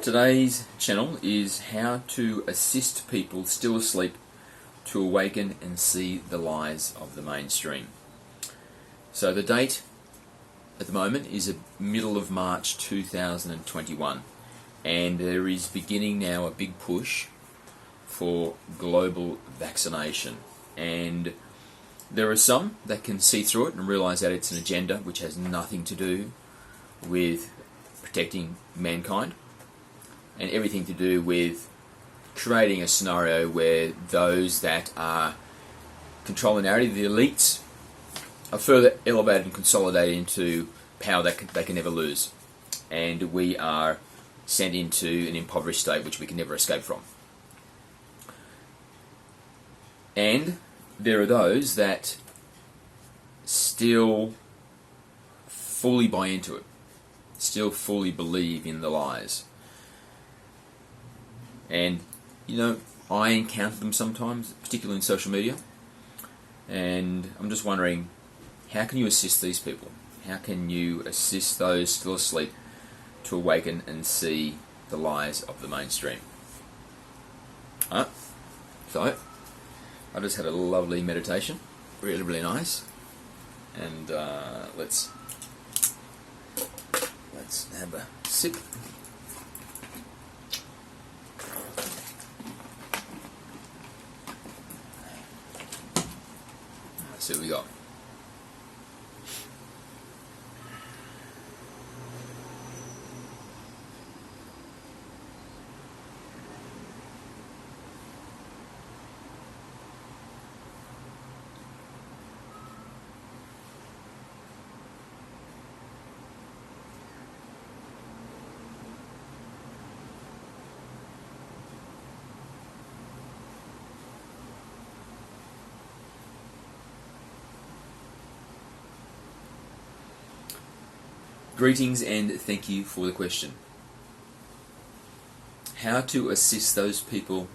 Today's channel is how to assist people still asleep to awaken and see the lies of the mainstream. So the date at the moment is the middle of March 2021, and there is beginning now a big push for global vaccination, and there are some that can see through it and realise that it's an agenda which has nothing to do with protecting mankind and everything to do with creating a scenario where those that are controlling the narrative, the elites, are further elevated and consolidated into power that they can never lose, and we are sent into an impoverished state which we can never escape from. And there are those that still fully buy into it, still fully believe in the lies. And, you know, I encounter them sometimes, particularly in social media, and I'm just wondering, how can you assist these people? How can you assist those still asleep to awaken and see the lies of the mainstream? So, I just had a lovely meditation, really, really nice, and let's have a sip. Let's see what we got. Greetings and thank you for the question. How to assist those people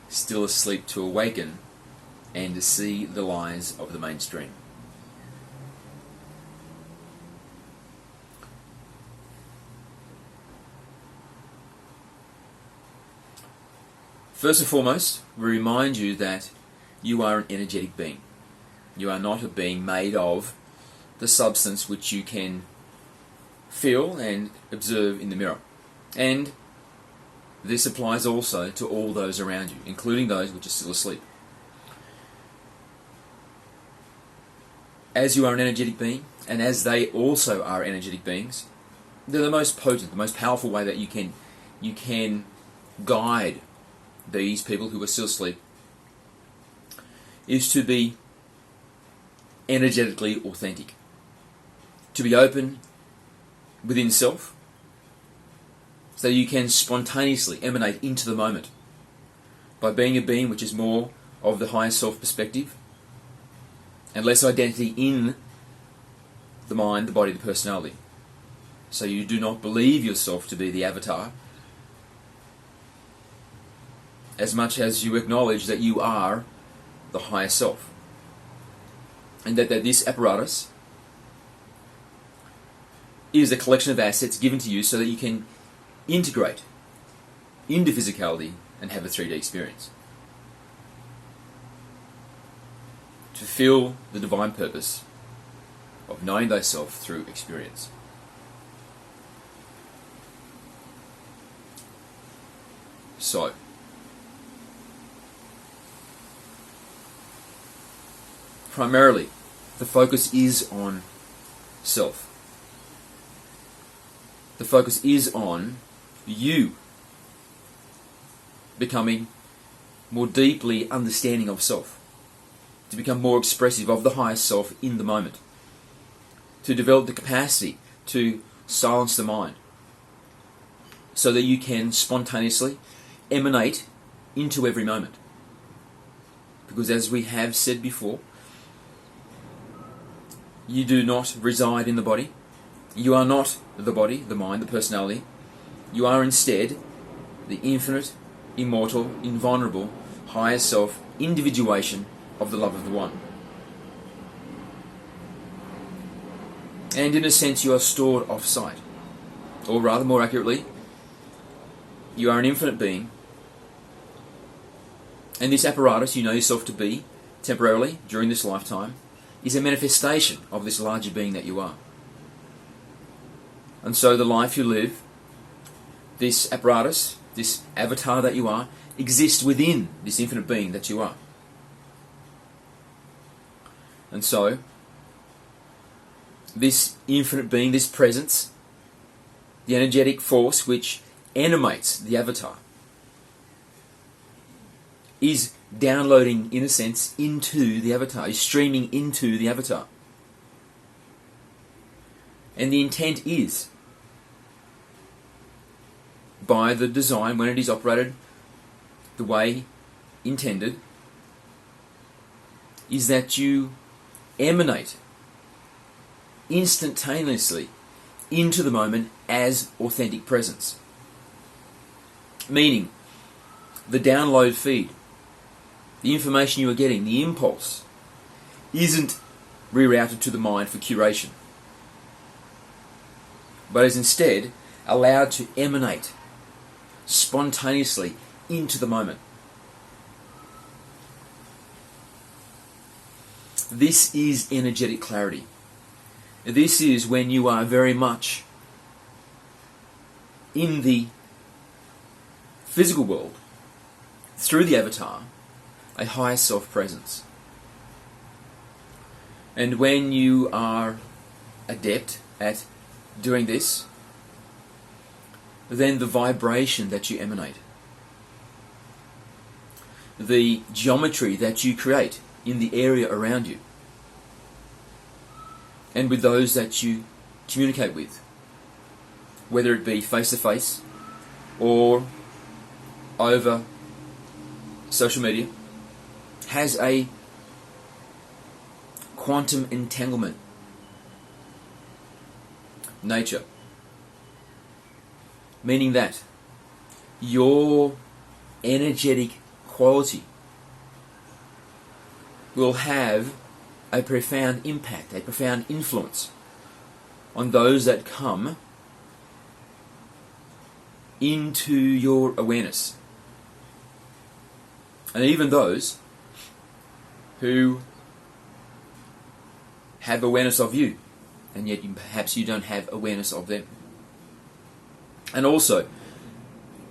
still asleep to awaken and to see the lies of the mainstream. First and foremost, we remind you that you are an energetic being. You are not a being made of the substance which you can feel and observe in the mirror. And this applies also to all those around you, including those which are still asleep. As you are an energetic being, and as they also are energetic beings, they're the most potent, the most powerful way that you can guide these people who are still asleep is to be energetically authentic, to be open within self, so you can spontaneously emanate into the moment by being a being which is more of the higher self perspective and less identity in the mind, the body, the personality. So you do not believe yourself to be the avatar, as much as you acknowledge that you are the higher self, and that this apparatus is a collection of assets given to you so that you can integrate into physicality and have a 3D experience, to feel the divine purpose of knowing thyself through experience. So, primarily, the focus is on self. The focus is on you becoming more deeply understanding of self, to become more expressive of the highest self in the moment, to develop the capacity to silence the mind so that you can spontaneously emanate into every moment. Because as we have said before, you do not reside in the body. You are not the body, the mind, the personality. You are instead the infinite, immortal, invulnerable, higher self, individuation of the love of the one. And in a sense you are stored off-site. Or rather, more accurately, You are an infinite being, and this apparatus you know yourself to be, temporarily, during this lifetime, is a manifestation of this larger being that you are. And so the life you live, this apparatus, this avatar that you are, exists within this infinite being that you are. And so, this infinite being, this presence, the energetic force which animates the avatar, is downloading, in a sense, into the avatar, is streaming into the avatar. And the intent is, by the design, when it is operated the way intended, is that you emanate instantaneously into the moment as authentic presence. Meaning, the download feed, the information you are getting, the impulse, isn't rerouted to the mind for curation, but is instead allowed to emanate spontaneously into the moment. This is energetic clarity. This is when you are very much in the physical world, through the avatar, a higher self presence. And when you are adept at doing this, then the vibration that you emanate, the geometry that you create in the area around you, and with those that you communicate with, whether it be face-to-face or over social media, has a quantum entanglement nature. Meaning that your energetic quality will have a profound impact, a profound influence on those that come into your awareness. And even those who have awareness of you, and yet perhaps you don't have awareness of them. And also,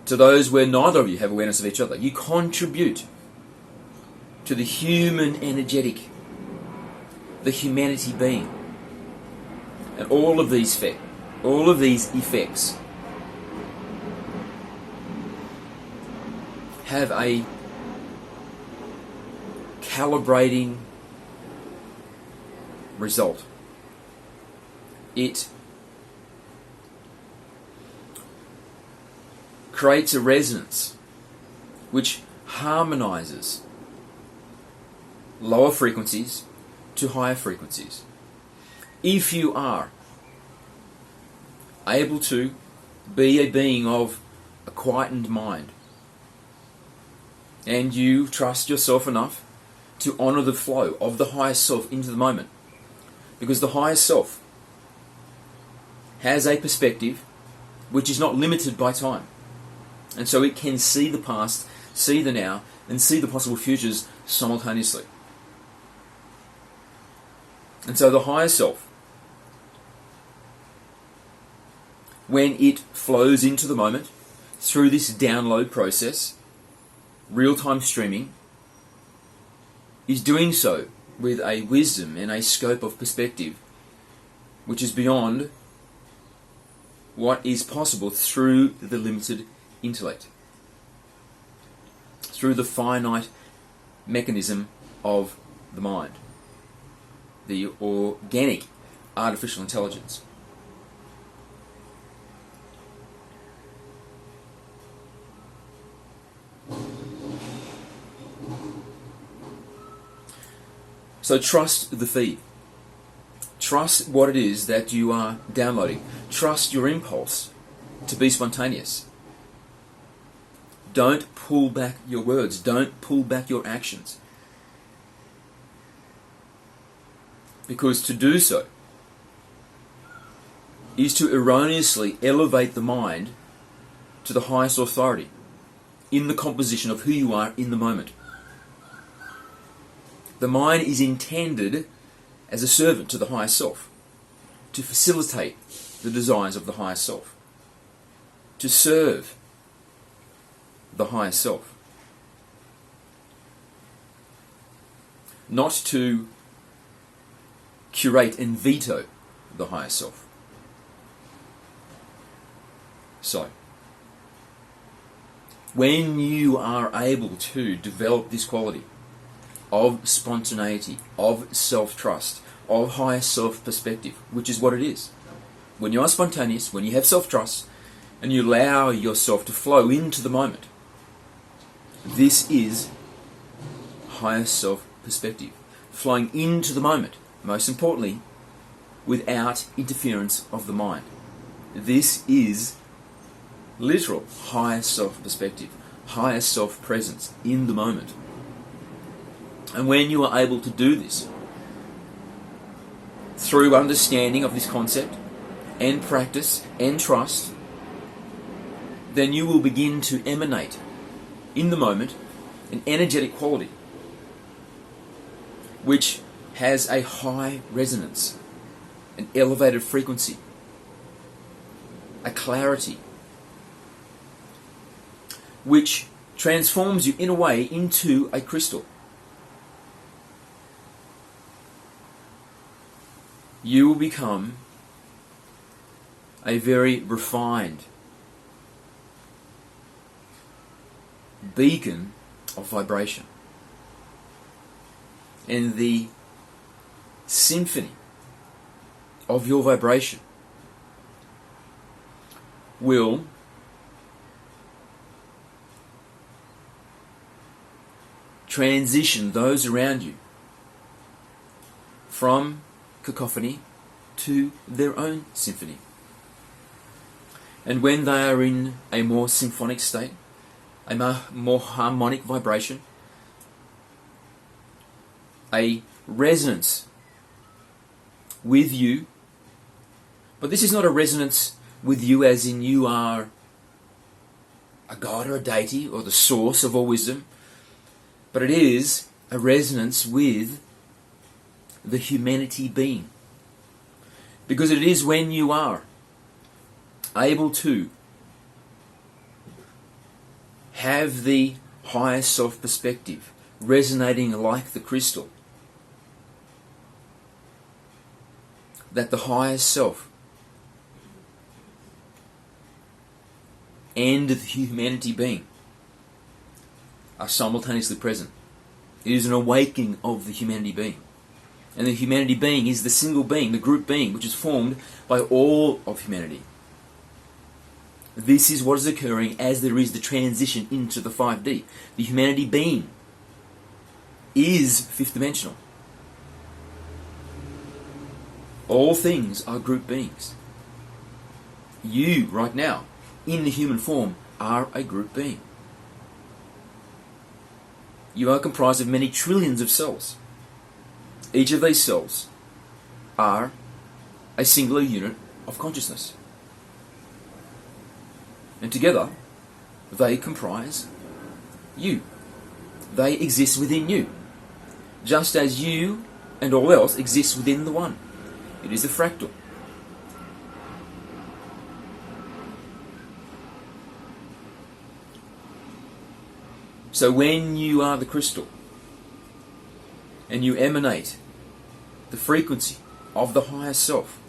to those where neither of you have awareness of each other, you contribute to the human energetic, the humanity being. And all of these effects have a calibrating result. It creates a resonance which harmonizes lower frequencies to higher frequencies. If you are able to be a being of a quietened mind, and you trust yourself enough to honor the flow of the higher self into the moment, because the higher self has a perspective which is not limited by time, and so it can see the past, see the now, and see the possible futures simultaneously. And so the higher self, when it flows into the moment through this download process, real-time streaming, is doing so with a wisdom and a scope of perspective which is beyond what is possible through the limited intellect, through the finite mechanism of the mind, the organic artificial intelligence. So trust the feed. Trust what it is that you are downloading. Trust your impulse to be spontaneous. Don't pull back your words. Don't pull back your actions. Because to do so is to erroneously elevate the mind to the highest authority in the composition of who you are in the moment. The mind is intended as a servant to the higher self, to facilitate the desires of the higher self, to serve the higher self, not to curate and veto the higher self. So, when you are able to develop this quality of spontaneity, of self-trust, of higher self-perspective, which is what it is. When you are spontaneous, when you have self-trust, and you allow yourself to flow into the moment, this is higher self-perspective. Flowing into the moment, most importantly, without interference of the mind. This is literal higher self-perspective, higher self-presence in the moment. And when you are able to do this, through understanding of this concept, and practice, and trust, then you will begin to emanate, in the moment, an energetic quality, which has a high resonance, an elevated frequency, a clarity, which transforms you in a way into a crystal. You will become a very refined beacon of vibration. And the symphony of your vibration will transition those around you from cacophony to their own symphony. And when they are in a more symphonic state, a more harmonic vibration, a resonance with you, but this is not a resonance with you as in you are a god or a deity or the source of all wisdom, but it is a resonance with the humanity being. Because it is when you are able to have the higher self-perspective resonating like the crystal that the higher self and the humanity being are simultaneously present. It is an awakening of the humanity being. And the humanity being is the single being, the group being, which is formed by all of humanity. This is what is occurring as there is the transition into the 5D. The humanity being is fifth dimensional. All things are group beings. You, right now, in the human form, are a group being. You are comprised of many trillions of cells. Each of these cells are a singular unit of consciousness. And together, they comprise you. They exist within you. Just as you and all else exists within the one. It is a fractal. So when you are the crystal, and you emanate the frequency of the higher self,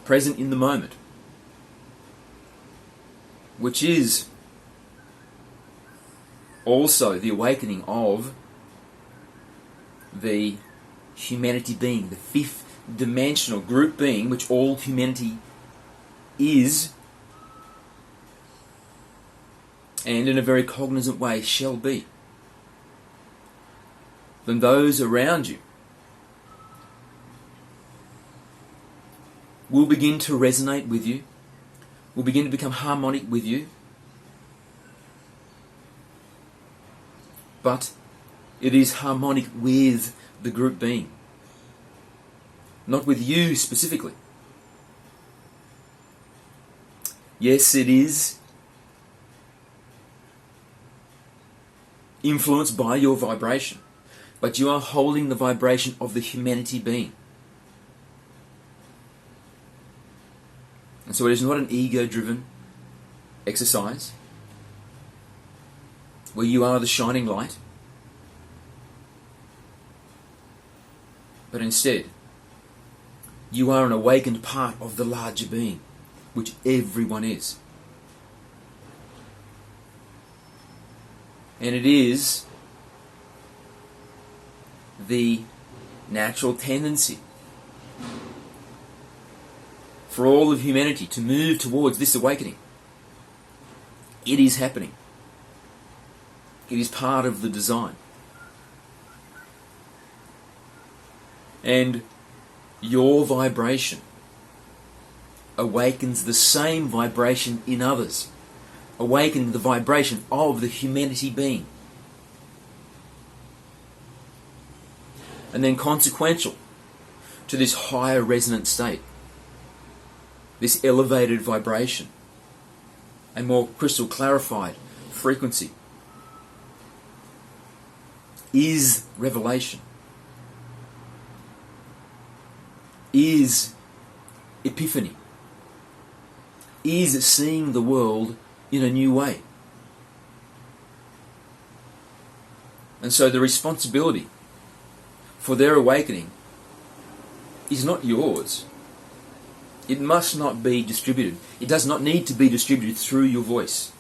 present in the moment, which is also the awakening of the humanity being, the fifth dimensional group being, which all humanity is, and in a very cognizant way shall be, then those around you will begin to resonate with you, will begin to become harmonic with you, but it is harmonic with the group being, not with you specifically. Yes, it is influenced by your vibration, but you are holding the vibration of the humanity being. And so it is not an ego-driven exercise where you are the shining light, but instead you are an awakened part of the larger being, which everyone is. And it is the natural tendency for all of humanity to move towards this awakening. It is happening. It is part of the design. And your vibration awakens the same vibration in others, awakening the vibration of the humanity being. And then consequential to this higher resonant state, this elevated vibration, a more crystal clarified frequency, is revelation, is epiphany, is seeing the world in a new way. And so the responsibility for their awakening is not yours. It must not be distributed. It does not need to be distributed through your voice,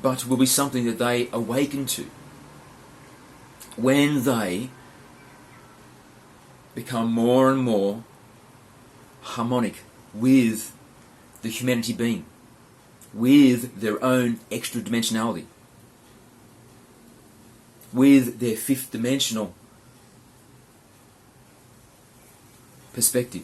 but will be something that they awaken to when they become more and more harmonic with the humanity being, with their own extra dimensionality, with their fifth dimensional perspective.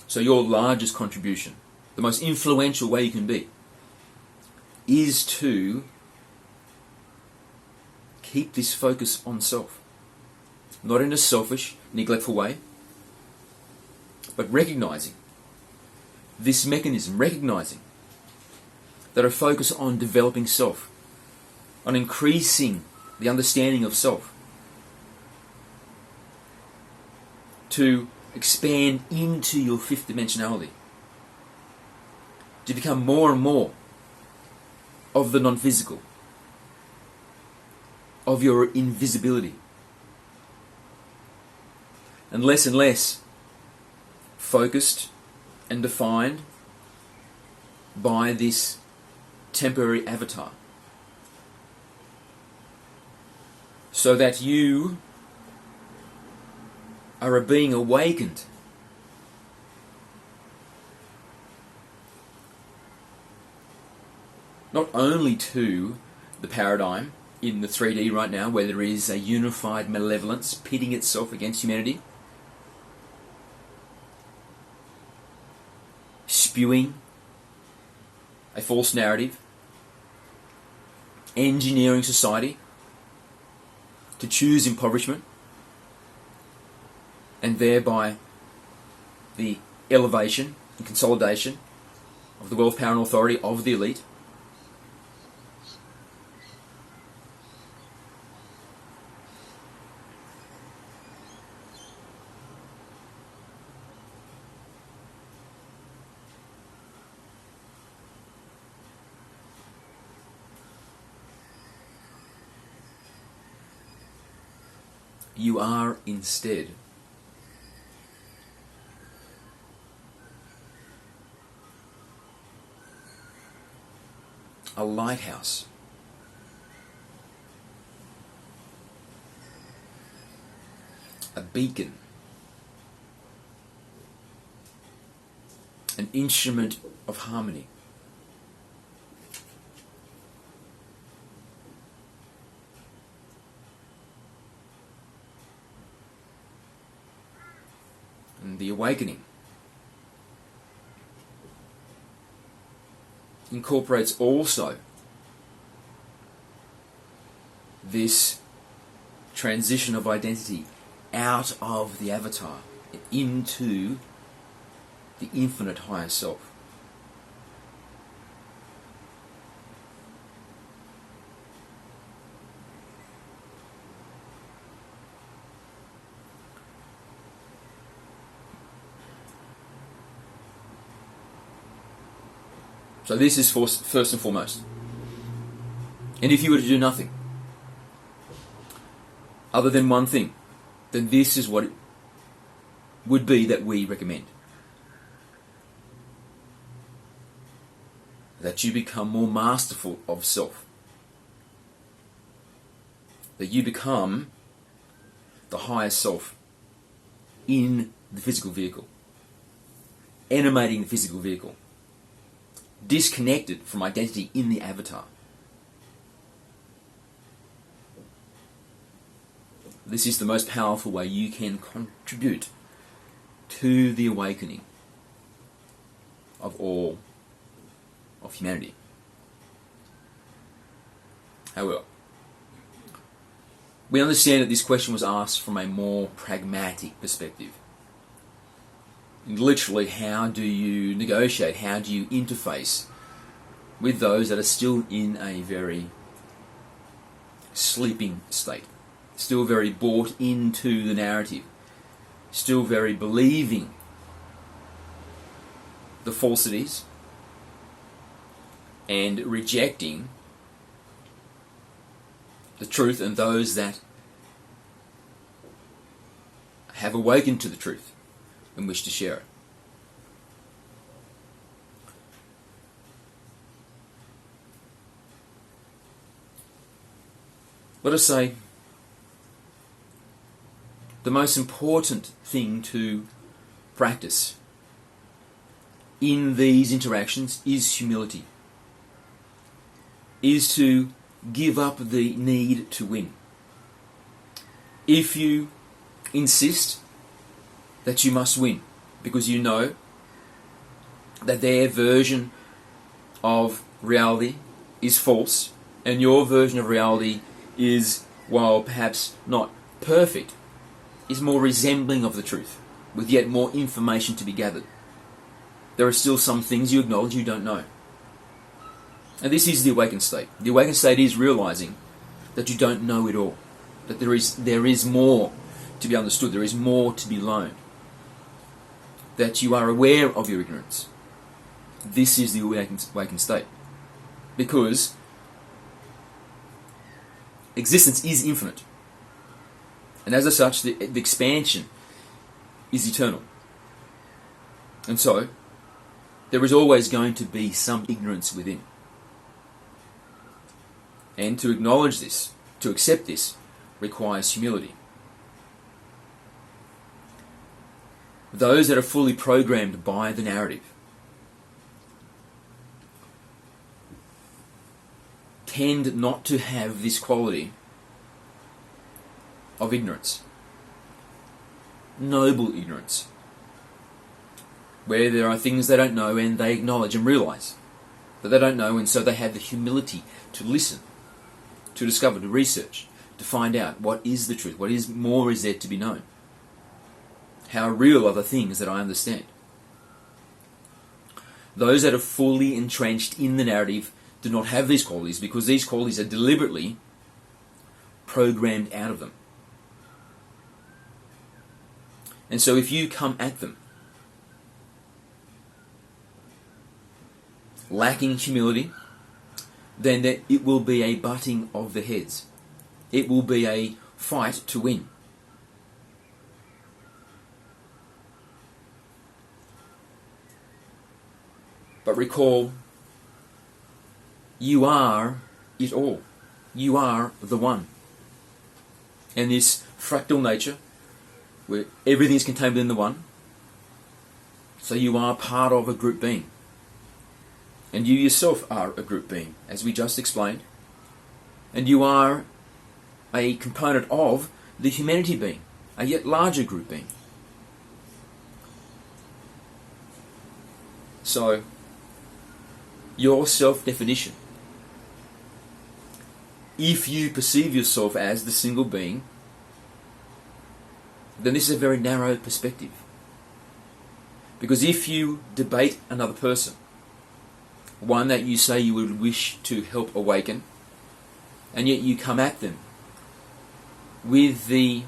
So your largest contribution, the most influential way you can be, is to keep this focus on self. Not in a selfish, neglectful way, but recognizing this mechanism, recognizing that a focus on developing self, on increasing the understanding of self, to expand into your fifth dimensionality, to become more and more of the non-physical, of your invisibility, and less focused and defined by this temporary avatar, so that you are a being awakened not only to the paradigm in the 3D right now, where there is a unified malevolence pitting itself against humanity, spewing a false narrative, engineering society to choose impoverishment, and thereby the elevation and consolidation of the wealth, power and authority of the elite. You are instead a lighthouse, a beacon, an instrument of harmony. And the awakening incorporates also this transition of identity out of the avatar into the infinite higher self. So this is first and foremost. And if you were to do nothing other than one thing, then this is what it would be that we recommend. That you become more masterful of self. That you become the higher self in the physical vehicle. Animating the physical vehicle. Disconnected from identity in the avatar. This is the most powerful way you can contribute to the awakening of all of humanity. However, we understand that this question was asked from a more pragmatic perspective. Literally, how do you negotiate, how do you interface with those that are still in a very sleeping state, still very bought into the narrative, still very believing the falsities and rejecting the truth, and those that have awakened to the truth and wish to share it. Let us say the most important thing to practice in these interactions is humility, is to give up the need to win. If you insist that you must win because you know that their version of reality is false and your version of reality is, while perhaps not perfect, is more resembling of the truth, with yet more information to be gathered. There are still some things you acknowledge you don't know. And this is the awakened state. The awakened state is realizing that you don't know it all, that there is more to be understood, there is more to be learned, that you are aware of your ignorance. This is the awakened state. Because existence is infinite. And as such, the expansion is eternal. And so, there is always going to be some ignorance within. And to acknowledge this, to accept this, requires humility. Those that are fully programmed by the narrative tend not to have this quality of ignorance, noble ignorance, where there are things they don't know and they acknowledge and realize that they don't know, and so they have the humility to listen, to discover, to research, to find out what is the truth, what is more is there to be known, how real are the things that I understand. Those that are fully entrenched in the narrative do not have these qualities, because these qualities are deliberately programmed out of them. And so if you come at them lacking humility, then it will be a butting of the heads. It will be a fight to win. But recall, you are it all. You are the one. And this fractal nature, where everything is contained within the one, so you are part of a group being. And you yourself are a group being, as we just explained. And you are a component of the humanity being, a yet larger group being. So, your self-definition, if you perceive yourself as the single being, then this is a very narrow perspective. Because if you debate another person, one that you say you would wish to help awaken, and yet you come at them with the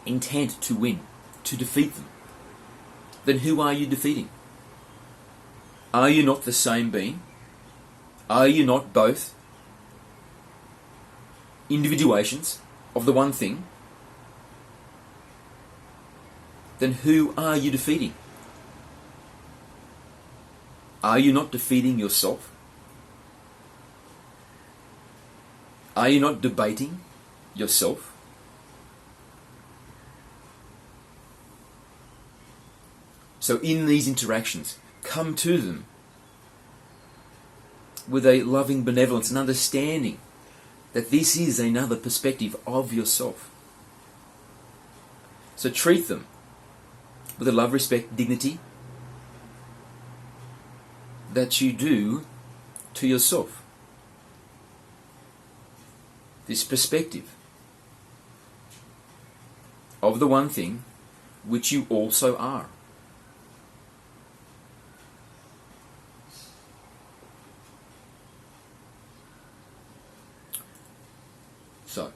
intent to win, to defeat them, then who are you defeating? Are you not the same being? Are you not both individuations of the one thing? Then who are you defeating? Are you not defeating yourself? Are you not debating yourself? So in these interactions, come to them with a loving benevolence and understanding that this is another perspective of yourself. So treat them with a love, respect, dignity that you do to yourself. This perspective of the one thing which you also are. So,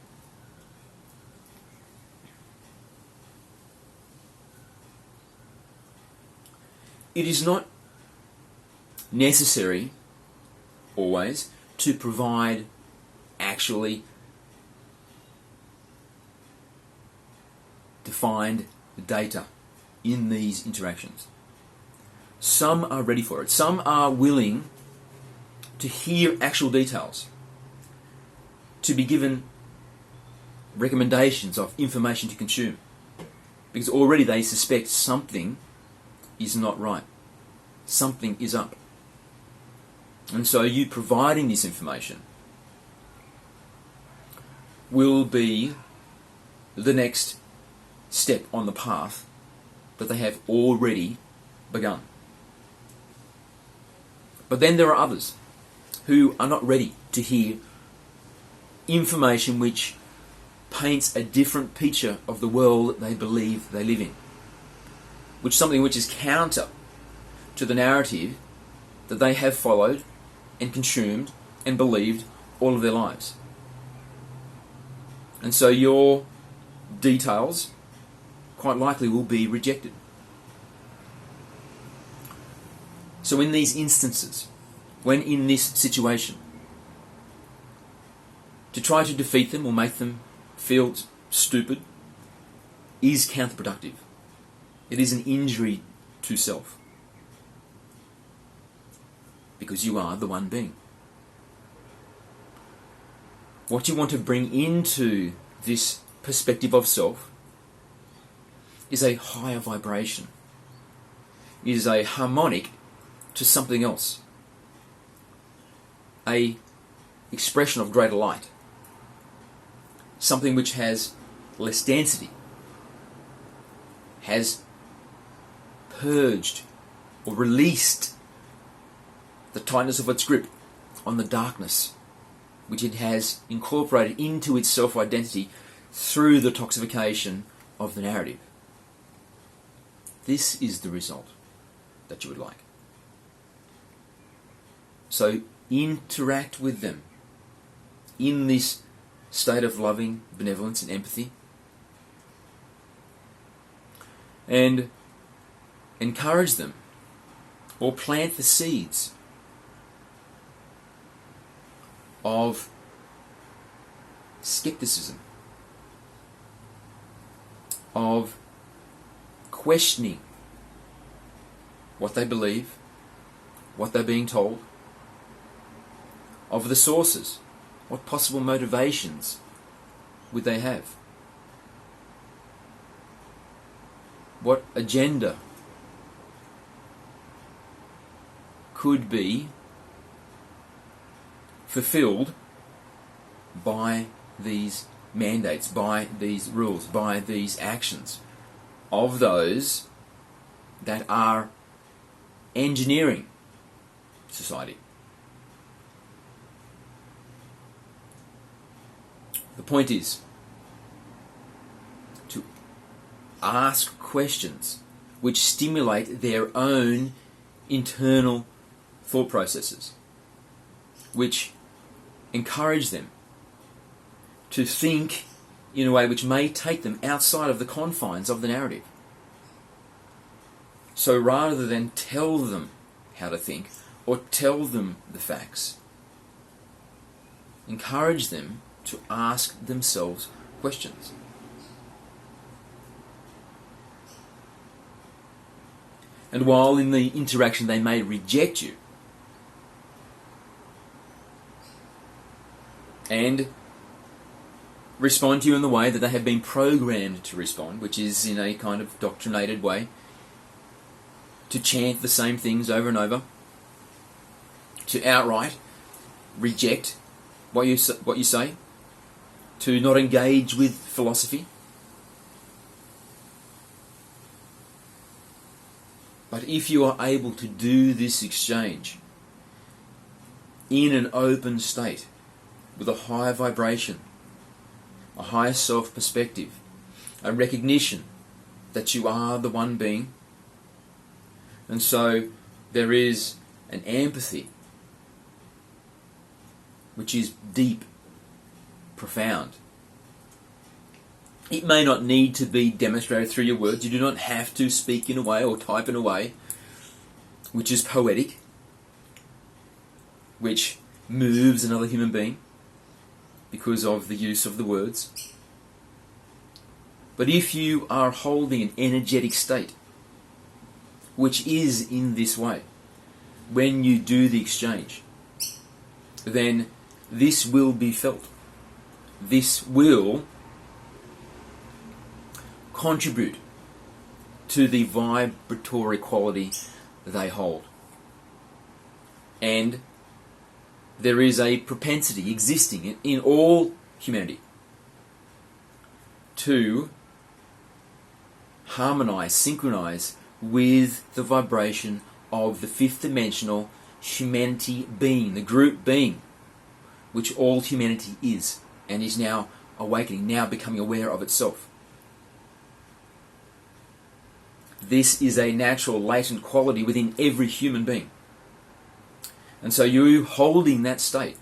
it is not necessary always to provide actually defined data in these interactions. Some are ready for it. Some are willing to hear actual details, to be given recommendations of information to consume, because already they suspect something is not right. Something is up. And so you providing this information will be the next step on the path that they have already begun. But then there are others who are not ready to hear information which paints a different picture of the world that they believe they live in, something which is counter to the narrative that they have followed and consumed and believed all of their lives. And so your details quite likely will be rejected. So in these instances, when in this situation, to try to defeat them or make them feel stupid is counterproductive. It is an injury to self, because you are the one being. What you want to bring into this perspective of self is a higher vibration, is a harmonic to something else, a expression of greater light, something which has less density, has purged or released the tightness of its grip on the darkness which it has incorporated into its self-identity through the toxification of the narrative. This is the result that you would like. So interact with them in this state of loving benevolence and empathy, and encourage them or plant the seeds of skepticism, of questioning what they believe, what they're being told, of the sources, what possible motivations would they have, what agenda could be fulfilled by these mandates, by these rules, by these actions of those that are engineering society. The point is to ask questions which stimulate their own internal thought processes, which encourage them to think in a way which may take them outside of the confines of the narrative. So rather than tell them how to think or tell them the facts, encourage them to ask themselves questions. And while in the interaction they may reject you and respond to you in the way that they have been programmed to respond, which is in a kind of doctrinated way, to chant the same things over and over, to outright reject what you say, to not engage with philosophy. But if you are able to do this exchange in an open state, with a higher vibration, a higher self-perspective, a recognition that you are the one being, and so there is an empathy which is deep, profound. It may not need to be demonstrated through your words. You do not have to speak in a way or type in a way which is poetic, which moves another human being because of the use of the words. But if you are holding an energetic state, which is in this way, when you do the exchange, then this will be felt. This will contribute to the vibratory quality they hold. And there is a propensity existing in all humanity to harmonize, synchronize with the vibration of the fifth dimensional humanity being, the group being, which all humanity is, and is now awakening, now becoming aware of itself. This is a natural latent quality within every human being. And so you holding that state,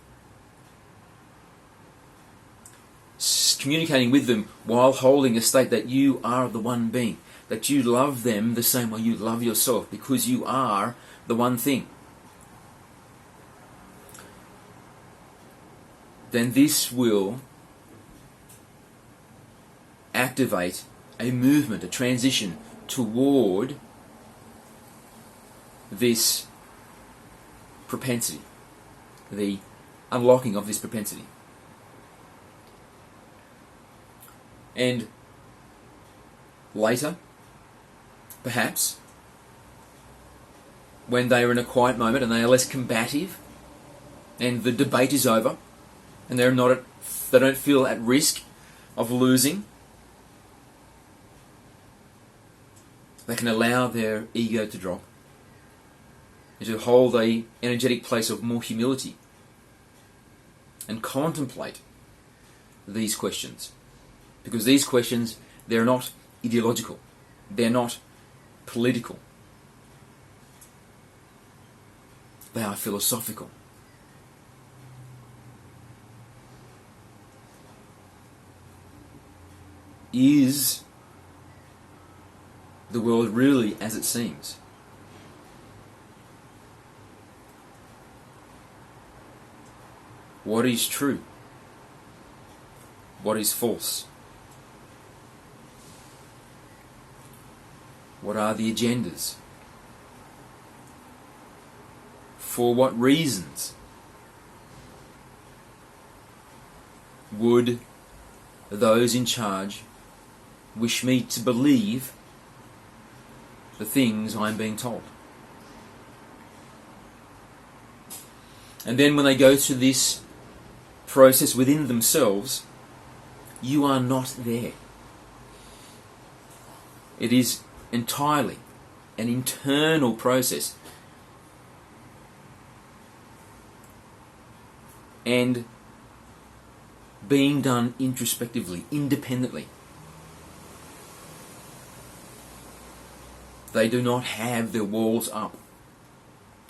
communicating with them while holding a state that you are the one being, that you love them the same way you love yourself, because you are the one thing, then this will activate a movement, a transition toward this propensity, the unlocking of this propensity. And later, perhaps, when they are in a quiet moment and they are less combative and the debate is over and they don't feel at risk of losing, they can allow their ego to drop and to hold an energetic place of more humility and contemplate these questions. Because these questions, they're not ideological, they're not political, they are philosophical. Is the world really as it seems? What is true? What is false? What are the agendas? For what reasons would those in charge wish me to believe the things I'm being told? And then when they go through this process within themselves, you are not there. It is entirely an internal process. And being done introspectively, independently. They do not have their walls up.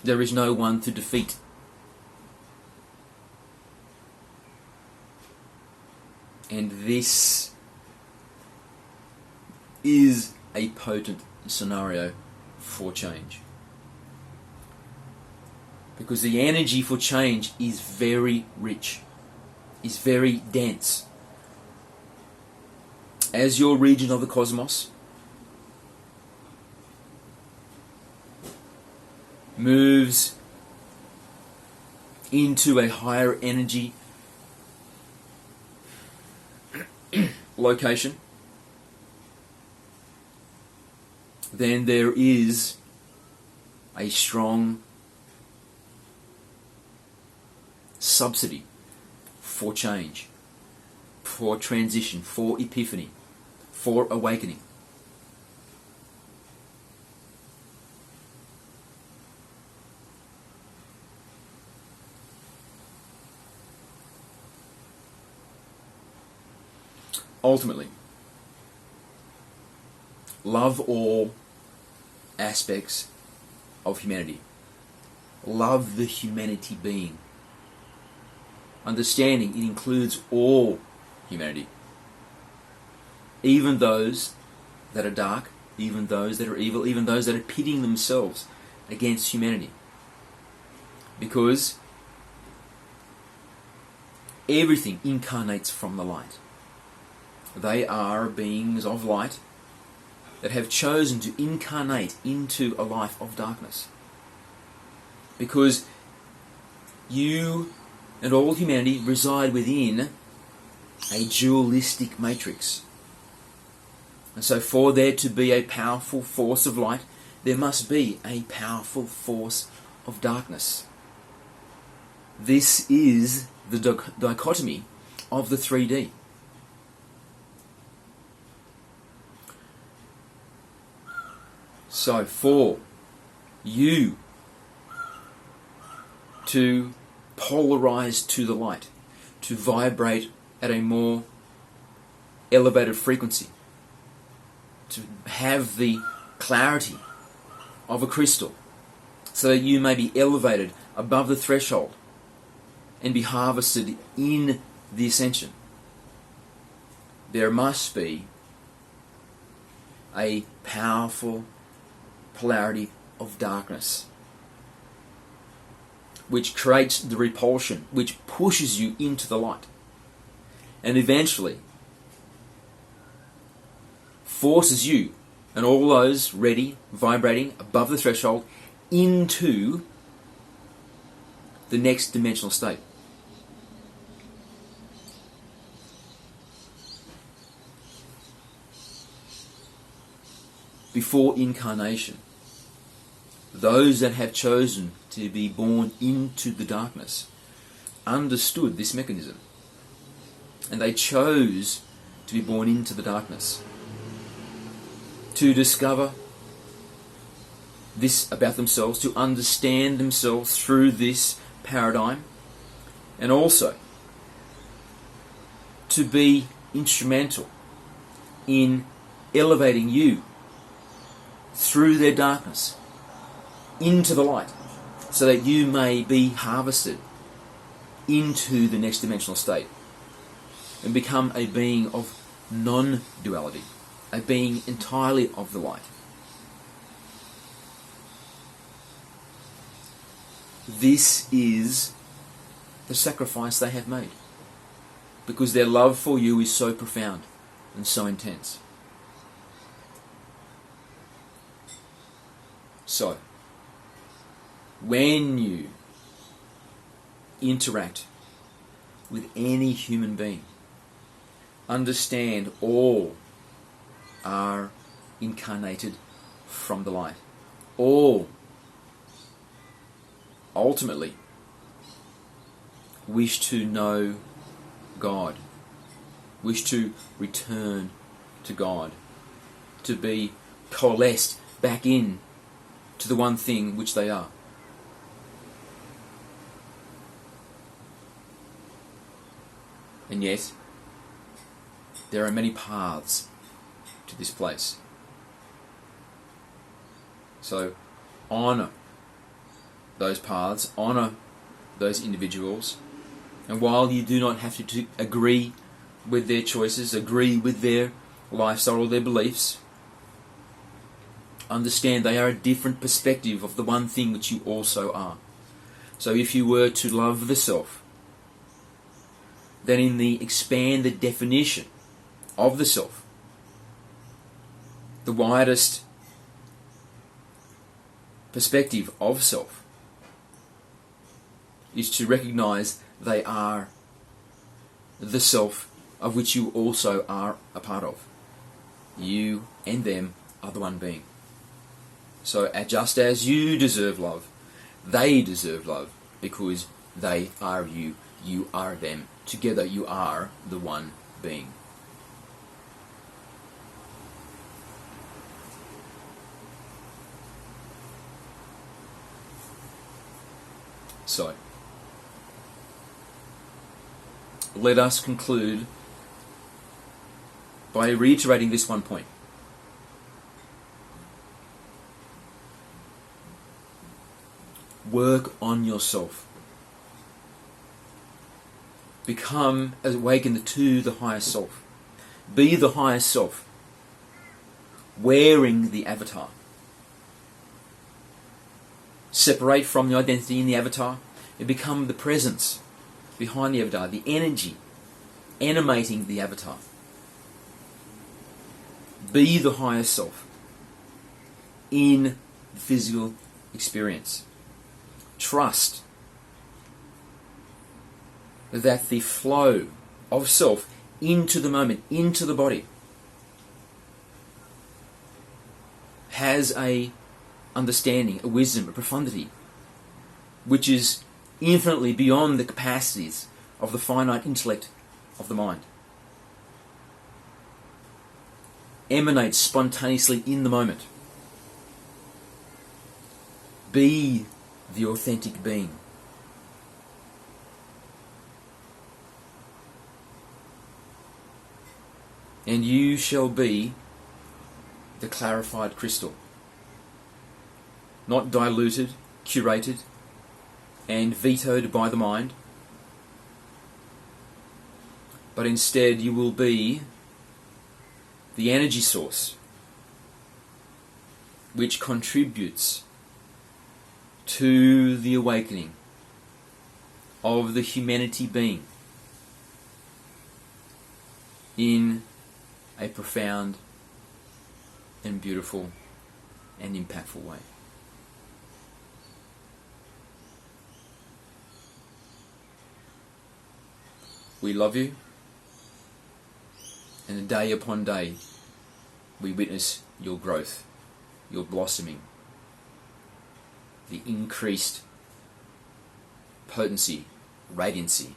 There is no one to defeat. And this is a potent scenario for change. Because the energy for change is very rich, is very dense. As your region of the cosmos moves into a higher energy location, then there is a strong subsidy for change, for transition, for epiphany, for awakening. Ultimately, love all aspects of humanity. Love the humanity being. Understanding it includes all humanity. Even those that are dark, even those that are evil, even those that are pitting themselves against humanity. Because everything incarnates from the light. They are beings of light that have chosen to incarnate into a life of darkness. Because you and all humanity reside within a dualistic matrix. And so for there to be a powerful force of light, there must be a powerful force of darkness. This is the dichotomy of the 3D. So for you to polarize to the light, to vibrate at a more elevated frequency, to have the clarity of a crystal, so that you may be elevated above the threshold and be harvested in the ascension, there must be a powerful polarity of darkness, which creates the repulsion, which pushes you into the light, and eventually forces you and all those ready, vibrating above the threshold, into the next dimensional state. Before incarnation, those that have chosen to be born into the darkness understood this mechanism, and they chose to be born into the darkness, to discover this about themselves, to understand themselves through this paradigm, and also to be instrumental in elevating you through their darkness into the light, so that you may be harvested into the next dimensional state and become a being of non-duality, a being entirely of the light. This is the sacrifice they have made, because their love for you is so profound and so intense. So, when you interact with any human being, understand all are incarnated from the light. All ultimately wish to know God, wish to return to God, to be coalesced back in to the one thing which they are. And yet, there are many paths to this place. So honour those paths, honour those individuals, and while you do not have to agree with their choices, agree with their lifestyle or their beliefs, understand they are a different perspective of the one thing which you also are. So if you were to love the self, then in the expanded definition of the self, the widest perspective of self is to recognize they are the self of which you also are a part of. You and them are the one being. So just as you deserve love, they deserve love, because they are you, you are them. Together you are the one being. So, let us conclude by reiterating this one point. Work on yourself. Become awakened to the higher self. Be the higher self, wearing the avatar. Separate from the identity in the avatar and become the presence behind the avatar, the energy animating the avatar. Be the higher self in the physical experience. Trust that the flow of self into the moment, into the body, has a understanding, a wisdom, a profundity, which is infinitely beyond the capacities of the finite intellect of the mind. Emanates spontaneously in the moment. Be the authentic being. And you shall be the clarified crystal. Not diluted, curated, and vetoed by the mind, but instead you will be the energy source which contributes to the awakening of the humanity being in a profound and beautiful and impactful way. We love you, and day upon day we witness your growth, your blossoming, the increased potency, radiancy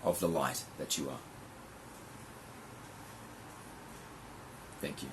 of the light that you are. Thank you.